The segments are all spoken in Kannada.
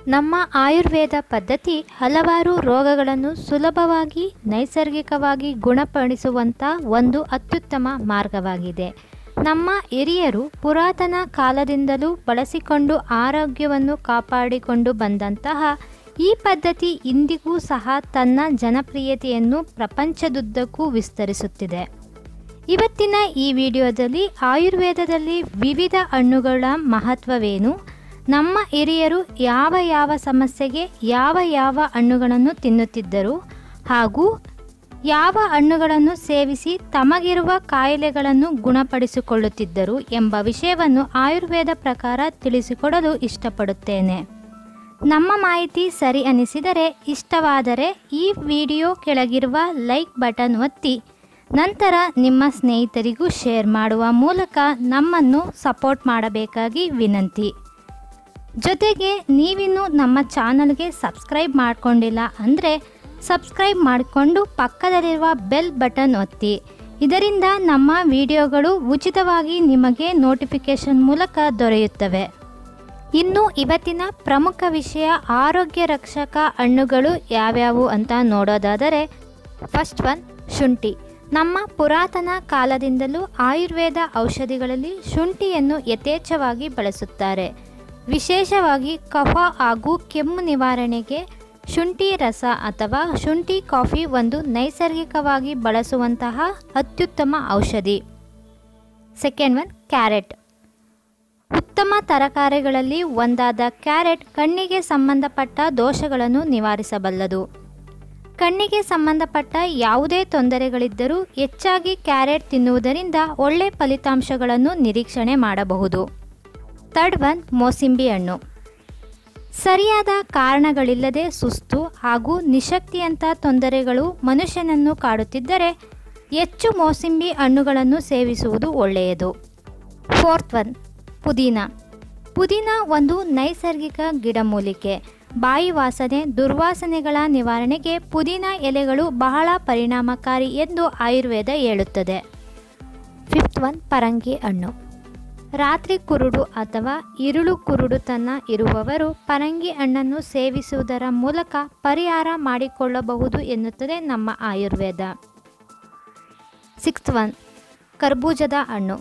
ನಮ್ಮ ಆಯುರ್ವೇದ ಪದ್ಧತಿ ಹಲವಾರು ರೋಗಗಳನ್ನು ಸುಲಭವಾಗಿ ನೈಸರ್ಗಿಕವಾಗಿ ಗುಣಪಡಿಸುವಂಥ ಒಂದು ಅತ್ಯುತ್ತಮ ಮಾರ್ಗವಾಗಿದೆ. ನಮ್ಮ ಹಿರಿಯರು ಪುರಾತನ ಕಾಲದಿಂದಲೂ ಬಳಸಿಕೊಂಡು ಆರೋಗ್ಯವನ್ನು ಕಾಪಾಡಿಕೊಂಡು ಬಂದಂತಹ ಈ ಪದ್ಧತಿ ಇಂದಿಗೂ ಸಹ ತನ್ನ ಜನಪ್ರಿಯತೆಯನ್ನು ಪ್ರಪಂಚದುದ್ದಕ್ಕೂ ವಿಸ್ತರಿಸುತ್ತಿದೆ. ಇವತ್ತಿನ ಈ ವಿಡಿಯೋದಲ್ಲಿ ಆಯುರ್ವೇದದಲ್ಲಿ ವಿವಿಧ ಹಣ್ಣುಗಳ ಮಹತ್ವವೇನು, ನಮ್ಮ ಹಿರಿಯರು ಯಾವ ಯಾವ ಸಮಸ್ಯೆಗೆ ಯಾವ ಯಾವ ಹಣ್ಣುಗಳನ್ನು ತಿನ್ನುತ್ತಿದ್ದರು ಹಾಗೂ ಯಾವ ಹಣ್ಣುಗಳನ್ನು ಸೇವಿಸಿ ತಮಗಿರುವ ಕಾಯಿಲೆಗಳನ್ನು ಗುಣಪಡಿಸಿಕೊಳ್ಳುತ್ತಿದ್ದರು ಎಂಬ ವಿಷಯವನ್ನು ಆಯುರ್ವೇದ ಪ್ರಕಾರ ತಿಳಿಸಿಕೊಡಲು ಇಷ್ಟಪಡುತ್ತೇನೆ. ನಮ್ಮ ಮಾಹಿತಿ ಸರಿ ಅನಿಸಿದರೆ, ಇಷ್ಟವಾದರೆ ಈ ವಿಡಿಯೋ ಕೆಳಗಿರುವ ಲೈಕ್ ಬಟನ್ ಒತ್ತಿ ನಂತರ ನಿಮ್ಮ ಸ್ನೇಹಿತರಿಗೂ ಶೇರ್ ಮಾಡುವ ಮೂಲಕ ನಮ್ಮನ್ನು ಸಪೋರ್ಟ್ ಮಾಡಬೇಕಾಗಿ ವಿನಂತಿ. ಜೊತೆಗೆ ನೀವಿನ್ನೂ ನಮ್ಮ ಚಾನಲ್ಗೆ ಸಬ್ಸ್ಕ್ರೈಬ್ ಮಾಡಿಕೊಂಡಿಲ್ಲ ಅಂದರೆ ಸಬ್ಸ್ಕ್ರೈಬ್ ಮಾಡಿಕೊಂಡು ಪಕ್ಕದಲ್ಲಿರುವ ಬೆಲ್ ಬಟನ್ ಒತ್ತಿ. ಇದರಿಂದ ನಮ್ಮ ವಿಡಿಯೋಗಳು ಉಚಿತವಾಗಿ ನಿಮಗೆ ನೋಟಿಫಿಕೇಷನ್ ಮೂಲಕ ದೊರೆಯುತ್ತವೆ. ಇನ್ನು ಇವತ್ತಿನ ಪ್ರಮುಖ ವಿಷಯ ಆರೋಗ್ಯ ರಕ್ಷಕ ಹಣ್ಣುಗಳು ಯಾವ್ಯಾವು ಅಂತ ನೋಡೋದಾದರೆ, ಫಸ್ಟ್ ಒನ್ ಶುಂಠಿ. ನಮ್ಮ ಪುರಾತನ ಕಾಲದಿಂದಲೂ ಆಯುರ್ವೇದ ಔಷಧಿಗಳಲ್ಲಿ ಶುಂಠಿಯನ್ನು ಯಥೇಚ್ಛವಾಗಿ ಬಳಸುತ್ತಾರೆ. ವಿಶೇಷವಾಗಿ ಕಫ ಹಾಗೂ ಕೆಮ್ಮು ನಿವಾರಣೆಗೆ ಶುಂಠಿ ರಸ ಅಥವಾ ಶುಂಠಿ ಕಾಫಿ ಒಂದು ನೈಸರ್ಗಿಕವಾಗಿ ಬಳಸುವಂತಹ ಅತ್ಯುತ್ತಮ ಔಷಧಿ. Second one carrot. ಉತ್ತಮ ತರಕಾರಿಗಳಲ್ಲಿ ಒಂದಾದ ಕ್ಯಾರೆಟ್ ಕಣ್ಣಿಗೆ ಸಂಬಂಧಪಟ್ಟ ದೋಷಗಳನ್ನು ನಿವಾರಿಸಬಲ್ಲದು. ಕಣ್ಣಿಗೆ ಸಂಬಂಧಪಟ್ಟ ಯಾವುದೇ ತೊಂದರೆಗಳಿದ್ದರೂ ಹೆಚ್ಚಾಗಿ ಕ್ಯಾರೆಟ್ ತಿನ್ನುವುದರಿಂದ ಒಳ್ಳೆ ಫಲಿತಾಂಶಗಳನ್ನು ನಿರೀಕ್ಷಣೆ ಮಾಡಬಹುದು. ಥರ್ಡ್ ಒನ್ ಮೋಸಂಬಿ ಹಣ್ಣು. ಸರಿಯಾದ ಕಾರಣಗಳಿಲ್ಲದೆ ಸುಸ್ತು ಹಾಗೂ ನಿಶಕ್ತಿಯಂಥ ತೊಂದರೆಗಳು ಮನುಷ್ಯನನ್ನು ಕಾಡುತ್ತಿದ್ದರೆ ಹೆಚ್ಚು ಮೋಸಂಬಿ ಹಣ್ಣುಗಳನ್ನು ಸೇವಿಸುವುದು ಒಳ್ಳೆಯದು. ಫೋರ್ತ್ ಒನ್ ಪುದೀನ. ಪುದೀನ ಒಂದು ನೈಸರ್ಗಿಕ ಗಿಡಮೂಲಿಕೆ. ಬಾಯಿ ವಾಸನೆ, ದುರ್ವಾಸನೆಗಳ ನಿವಾರಣೆಗೆ ಪುದೀನ ಎಲೆಗಳು ಬಹಳ ಪರಿಣಾಮಕಾರಿ ಎಂದು ಆಯುರ್ವೇದ ಹೇಳುತ್ತದೆ. ಫಿಫ್ತ್ ಒನ್ ಪರಂಗಿ ಹಣ್ಣು. ರಾತ್ರಿ ಕುರುಡು ಅಥವಾ ಇರುಳು ಕುರುಡುತನ ಇರುವವರು ಪರಂಗಿ ಹಣ್ಣನ್ನು ಸೇವಿಸುವುದರ ಮೂಲಕ ಪರಿಹಾರ ಮಾಡಿಕೊಳ್ಳಬಹುದು ಎನ್ನುತ್ತದೆ ನಮ್ಮ ಆಯುರ್ವೇದ. ಸಿಕ್ಸ್ತ್ ಒನ್ ಕರ್ಬೂಜದ ಹಣ್ಣು.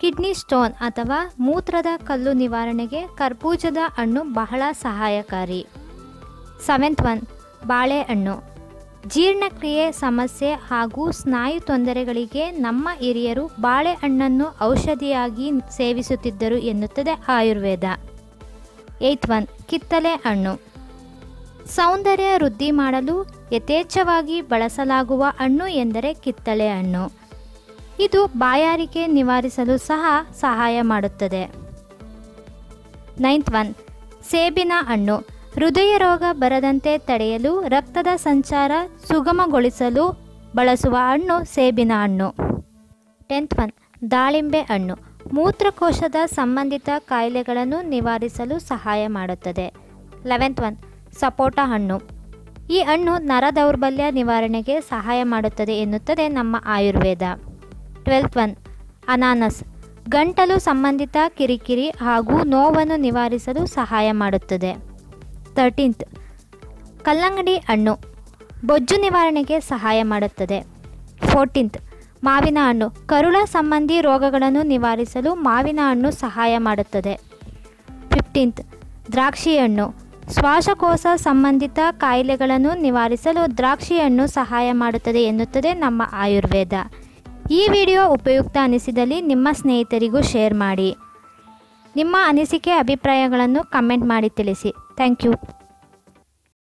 ಕಿಡ್ನಿ ಸ್ಟೋನ್ ಅಥವಾ ಮೂತ್ರದ ಕಲ್ಲು ನಿವಾರಣೆಗೆ ಕರ್ಬೂಜದ ಹಣ್ಣು ಬಹಳ ಸಹಾಯಕಾರಿ. ಸೆವೆಂತ್ ಒನ್ ಬಾಳೆಹಣ್ಣು. ಜೀರ್ಣಕ್ರಿಯೆ ಸಮಸ್ಯೆ ಹಾಗೂ ಸ್ನಾಯು ತೊಂದರೆಗಳಿಗೆ ನಮ್ಮ ಹಿರಿಯರು ಬಾಳೆಹಣ್ಣನ್ನು ಔಷಧಿಯಾಗಿ ಸೇವಿಸುತ್ತಿದ್ದರು ಎನ್ನುತ್ತದೆ ಆಯುರ್ವೇದ. ಏಯ್ತ್ ಒನ್ ಕಿತ್ತಳೆ ಹಣ್ಣು. ಸೌಂದರ್ಯ ವೃದ್ಧಿ ಮಾಡಲು ಯಥೇಚ್ಛವಾಗಿ ಬಳಸಲಾಗುವ ಹಣ್ಣು ಎಂದರೆ ಕಿತ್ತಳೆ ಹಣ್ಣು. ಇದು ಬಾಯಾರಿಕೆ ನಿವಾರಿಸಲು ಸಹ ಸಹಾಯ ಮಾಡುತ್ತದೆ. ನೈನ್ತ್ ಒನ್ ಸೇಬಿನ ಹಣ್ಣು. ಹೃದಯ ರೋಗ ಬರದಂತೆ ತಡೆಯಲು, ರಕ್ತದ ಸಂಚಾರ ಸುಗಮಗೊಳಿಸಲು ಬಳಸುವ ಹಣ್ಣು ಸೇಬಿನ ಹಣ್ಣು. ಟೆಂತ್ ಒನ್ ದಾಳಿಂಬೆ ಹಣ್ಣು. ಮೂತ್ರಕೋಶದ ಸಂಬಂಧಿತ ಕಾಯಿಲೆಗಳನ್ನು ನಿವಾರಿಸಲು ಸಹಾಯ ಮಾಡುತ್ತದೆ. 11th ಒನ್ ಸಪೋಟ ಹಣ್ಣು. ಈ ಹಣ್ಣು ನರ ದೌರ್ಬಲ್ಯ ನಿವಾರಣೆಗೆ ಸಹಾಯ ಮಾಡುತ್ತದೆ ಎನ್ನುತ್ತದೆ ನಮ್ಮ ಆಯುರ್ವೇದ. 12th ಒನ್ ಅನಾನಸ್. ಗಂಟಲು ಸಂಬಂಧಿತ ಕಿರಿಕಿರಿ ಹಾಗೂ ನೋವನ್ನು ನಿವಾರಿಸಲು ಸಹಾಯ ಮಾಡುತ್ತದೆ. 13th ಕಲ್ಲಂಗಡಿ ಹಣ್ಣು. ಬೊಜ್ಜು ನಿವಾರಣೆಗೆ ಸಹಾಯ ಮಾಡುತ್ತದೆ. 14th ಮಾವಿನ ಹಣ್ಣು. ಕರುಳ ಸಂಬಂಧಿ ರೋಗಗಳನ್ನು ನಿವಾರಿಸಲು ಮಾವಿನ ಹಣ್ಣು ಸಹಾಯ ಮಾಡುತ್ತದೆ. 15th ದ್ರಾಕ್ಷಿ ಹಣ್ಣು. ಶ್ವಾಸಕೋಶ ಸಂಬಂಧಿತ ಕಾಯಿಲೆಗಳನ್ನು ನಿವಾರಿಸಲು ದ್ರಾಕ್ಷಿ ಹಣ್ಣು ಸಹಾಯ ಮಾಡುತ್ತದೆ ಎನ್ನುತ್ತದೆ ನಮ್ಮ ಆಯುರ್ವೇದ. ಈ ವಿಡಿಯೋ ಉಪಯುಕ್ತ ಅನಿಸಿದಲ್ಲಿ ನಿಮ್ಮ ಸ್ನೇಹಿತರಿಗೂ ಶೇರ್ ಮಾಡಿ. ನಿಮ್ಮ ಅನಿಸಿಕೆ ಅಭಿಪ್ರಾಯಗಳನ್ನು ಕಮೆಂಟ್ ಮಾಡಿ ತಿಳಿಸಿ. Thank you.